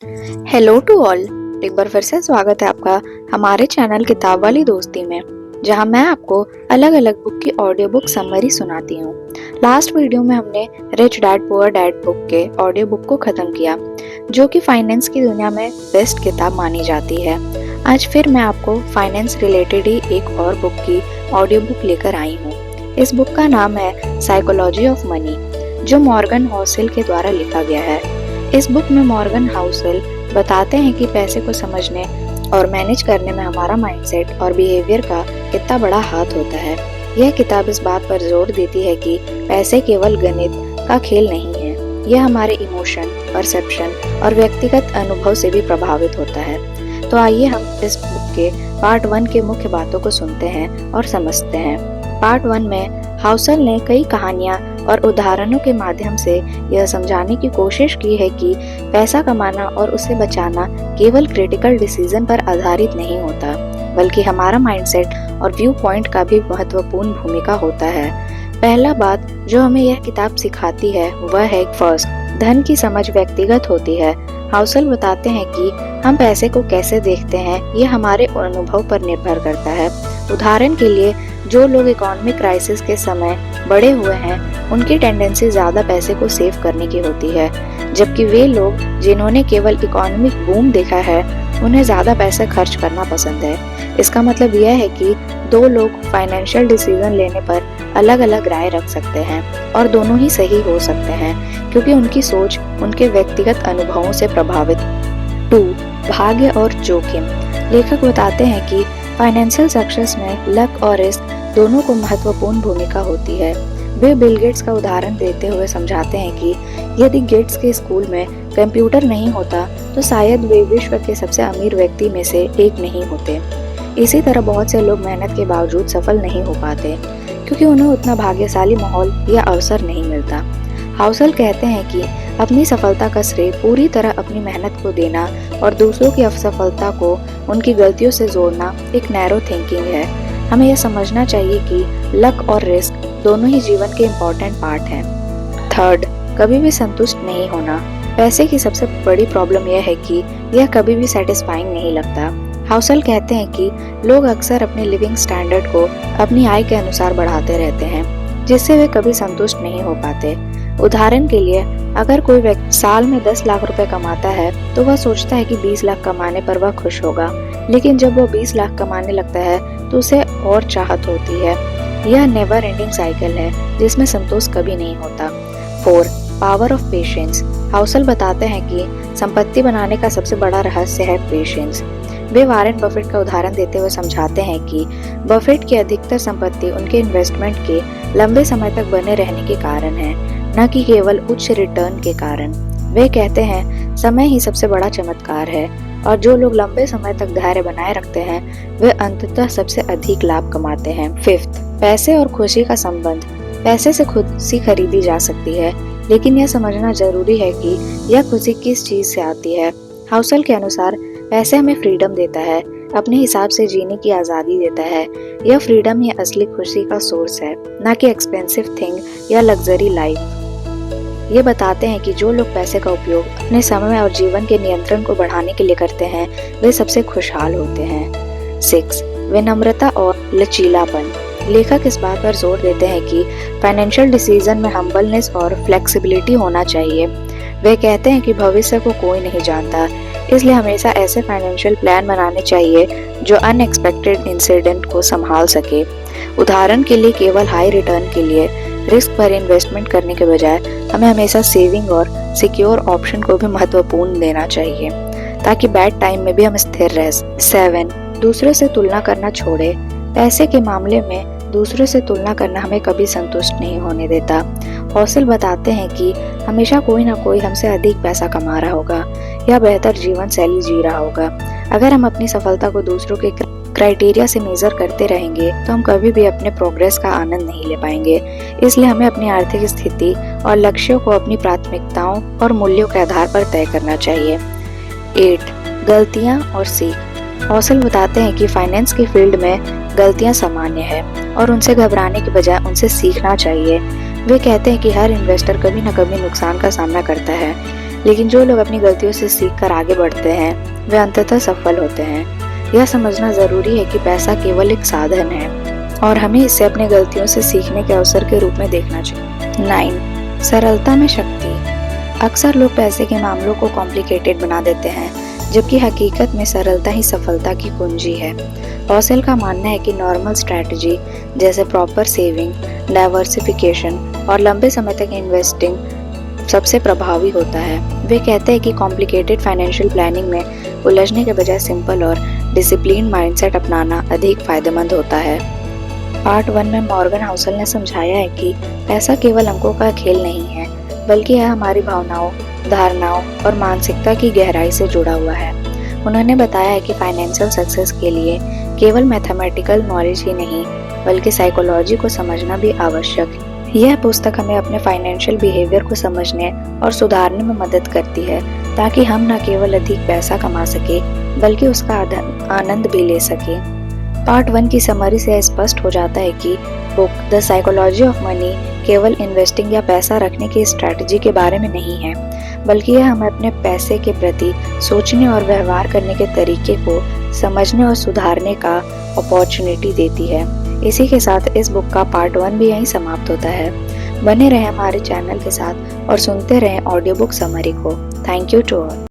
Hello to all. एक बार फिर से स्वागत है आपका हमारे चैनल किताब वाली दोस्ती में, जहां मैं आपको अलग अलग बुक की ऑडियो बुक समरी सुनाती हूँ। लास्ट वीडियो में हमने rich dad poor dad book के ऑडियो बुक को खत्म किया, जो कि फाइनेंस की दुनिया में बेस्ट किताब मानी जाती है। आज फिर मैं आपको फाइनेंस रिलेटेड ही एक और बुक की ऑडियो बुक लेकर आई हूँ। इस बुक का नाम है साइकोलॉजी ऑफ मनी, जो मॉर्गन हाउसेल के द्वारा लिखा गया है। इस बुक में मॉर्गन हाउसेल बताते हैं कि पैसे को समझने और मैनेज करने में हमारा माइंडसेट और बिहेवियर का कितना बड़ा हाथ होता है। यह किताब इस बात पर जोर देती है कि पैसे केवल गणित का खेल नहीं है, यह हमारे इमोशन, परसेप्शन और व्यक्तिगत अनुभव से भी प्रभावित होता है। तो आइए हम इस बुक के पार्ट 1 के मुख्य बातों को सुनते हैं और समझते हैं। पार्ट 1 में हाउसेल ने कई कहानियां और उदाहरणों के माध्यम से यह समझाने की कोशिश की है कि पैसा कमाना और उसे बचाना केवल क्रिटिकल डिसीजन पर आधारित नहीं होता, बल्कि हमारा माइंडसेट और व्यू पॉइंट का भी महत्वपूर्ण भूमिका होता है। पहला बात जो हमें यह किताब सिखाती है वह है फर्स्ट, धन की समझ व्यक्तिगत होती है। हाउसेल बताते हैं कि हम पैसे को कैसे देखते हैं यह हमारे अनुभव पर निर्भर करता है। उदाहरण के लिए, जो लोग इकोनॉमिक क्राइसिस के समय बड़े हुए हैं उनकी टेंडेंसी ज्यादा पैसे को सेव करने की होती है, जबकि वे लोग जिन्होंने केवल इकोनॉमिक बूम देखा है उन्हें ज्यादा पैसे खर्च करना पसंद है। इसका मतलब यह है कि दो लोग फाइनेंशियल डिसीजन लेने पर अलग अलग राय रख सकते हैं और दोनों ही सही हो सकते हैं, क्योंकि उनकी सोच उनके व्यक्तिगत अनुभवों से प्रभावित। 2, भाग्य और जोखिम। लेखक बताते हैं कि फाइनेंशियल सक्सेस में लक और रिस्क दोनों को महत्वपूर्ण भूमिका होती है। वे बिल गेट्स का उदाहरण देते हुए समझाते हैं कि यदि गेट्स के स्कूल में कंप्यूटर नहीं होता तो शायद वे विश्व के सबसे अमीर व्यक्ति में से एक नहीं होते। इसी तरह बहुत से लोग मेहनत के बावजूद सफल नहीं हो पाते, क्योंकि उन्हें उतना भाग्यशाली माहौल या अवसर नहीं मिलता। हाउसेल कहते हैं कि अपनी सफलता का श्रेय पूरी तरह अपनी मेहनत को देना और दूसरों की असफलता को उनकी गलतियों से जोड़ना एक नैरो थिंकिंग है। हमें यह समझना चाहिए कि लक और रिस्क दोनों ही जीवन के इम्पोर्टेंट पार्ट हैं। थर्ड, कभी भी संतुष्ट नहीं होना। पैसे की सबसे बड़ी प्रॉब्लम यह है कि यह कभी भी सेटिस्फाइंग नहीं लगता। हाउसेल कहते हैं कि लोग अक्सर अपने लिविंग स्टैंडर्ड को अपनी आय के अनुसार बढ़ाते रहते हैं, जिससे वे कभी संतुष्ट नहीं हो पाते। उदाहरण के लिए, अगर कोई व्यक्ति साल में 10 लाख रुपए कमाता है तो वह सोचता है कि 20 लाख कमाने पर वह खुश होगा, लेकिन जब वह 20 लाख कमाने लगता है तो उसे और चाहत होती है। यह नेवर एंडिंग साइकिल है जिसमें संतोष कभी नहीं होता। 4, पावर ऑफ पेशेंस। हाउसेल बताते हैं कि संपत्ति बनाने का सबसे बड़ा रहस्य है पेशेंस। वे वॉरेन बफेट का उदाहरण देते हुए समझाते हैं कि बफेट की अधिकतर संपत्ति उनके इन्वेस्टमेंट के लंबे समय तक बने रहने के कारण है, न कि केवल उच्च रिटर्न के कारण। वे कहते हैं समय ही सबसे बड़ा चमत्कार है, और जो लोग लंबे समय तक धैर्य बनाए रखते हैं वे अंततः सबसे अधिक लाभ कमाते हैं। 5, पैसे और खुशी का संबंध। पैसे से खुशी खरीदी जा सकती है, लेकिन यह समझना जरूरी है कि यह खुशी किस चीज से आती है। हाउसेल के अनुसार पैसे हमें फ्रीडम देता है, अपने हिसाब से जीने की आज़ादी देता है। यह फ्रीडम ही असली खुशी का सोर्स है, न कि एक्सपेंसिव थिंग या लग्जरी लाइफ। ये बताते हैं कि जो लोग पैसे का उपयोग अपने समय और जीवन के नियंत्रण को बढ़ाने के लिए करते हैं वे सबसे खुशहाल होते हैं। 6, विनम्रता और लचीलापन। लेखक इस बात पर जोर देते हैं कि फाइनेंशियल डिसीजन में हम्बलनेस और फ्लेक्सिबिलिटी होना चाहिए। वे कहते हैं कि भविष्य को कोई नहीं जानता, इसलिए हमेशा ऐसे फाइनेंशियल प्लान बनाने चाहिए जो अनएक्सपेक्टेड इंसिडेंट को संभाल सके। उदाहरण के लिए, केवल हाई रिटर्न के लिए रिस्क पर इन्वेस्टमेंट करने के बजाय हमें हमेशा सेविंग और सिक्योर ऑप्शन को भी महत्वपूर्ण देना चाहिए, ताकि बैड टाइम में भी हम स्थिर रह सकें। 7, दूसरों से तुलना करना छोड़े। पैसे के मामले में दूसरों से तुलना करना हमें कभी संतुष्ट नहीं होने देता। हाउसेल बताते हैं कि हमेशा कोई ना कोई हमसे अधिक पैसा कमा रहा होगा या बेहतर जीवन शैली जी रहा होगा। अगर हम अपनी सफलता को दूसरों के क्राइटेरिया से मेजर करते रहेंगे तो हम कभी भी अपने प्रोग्रेस का आनंद नहीं ले पाएंगे। इसलिए हमें अपनी आर्थिक स्थिति और लक्ष्यों को अपनी प्राथमिकताओं और मूल्यों के आधार पर तय करना चाहिए। 8, गलतियां और सीख। हाउसेल बताते हैं कि फाइनेंस के फील्ड में गलतियां सामान्य है और उनसे घबराने के बजाय उनसे सीखना चाहिए। वे कहते हैं कि हर इन्वेस्टर कभी न कभी नुकसान का सामना करता है, लेकिन जो लोग अपनी गलतियों से सीखकर आगे बढ़ते हैं वे अंततः सफल होते हैं। यह समझना जरूरी है कि पैसा केवल एक साधन है और हमें इसे अपनी गलतियों से सीखने के अवसर के रूप में देखना चाहिए। 9. सरलता में शक्ति। अक्सर लोग पैसे के मामलों को कॉम्प्लिकेटेड बना देते हैं, जबकि हकीकत में सरलता ही सफलता की कुंजी है। हॉसेल का मानना है कि नॉर्मल स्ट्रैटेजी जैसे प्रॉपर सेविंग, डाइवर्सिफिकेशन और लंबे समय तक इन्वेस्टिंग सबसे प्रभावी होता है। वे कहते हैं कि कॉम्प्लिकेटेड फाइनेंशियल प्लानिंग में उलझने के बजाय सिंपल और डिसिप्लिन माइंडसेट अपनाना अधिक फायदेमंद होता है। पार्ट 1 में मॉर्गन हाउसेल ने समझाया है कि पैसा केवल अंकों का खेल नहीं है, बल्कि यह हमारी भावनाओं, धारणाओं और मानसिकता की गहराई से जुड़ा हुआ है। उन्होंने बताया है कि फाइनेंशियल सक्सेस के लिए केवल मैथमेटिकल नॉलेज ही नहीं, बल्कि साइकोलॉजी को समझना भी आवश्यक है। यह पुस्तक हमें अपने फाइनेंशियल बिहेवियर को समझने और सुधारने में मदद करती है, ताकि हम न केवल अधिक पैसा कमा सके, बल्कि उसका आनंद भी ले सके। पार्ट 1 की समरी से स्पष्ट हो जाता है कि book the psychology of money केवल इन्वेस्टिंग या पैसा रखने की स्ट्रैटेजी के बारे में नहीं है, बल्कि यह हमें अपने पैसे के प्रति सोचने और व्यवहार करने के तरीके को समझने और सुधारने का अपॉर्चुनिटी देती है। इसी के साथ इस बुक का पार्ट 1 भी यहीं समाप्त होता है। बने रहें हमारे चैनल के साथ और सुनते रहें ऑडियो बुक समरी को। Thank you to all.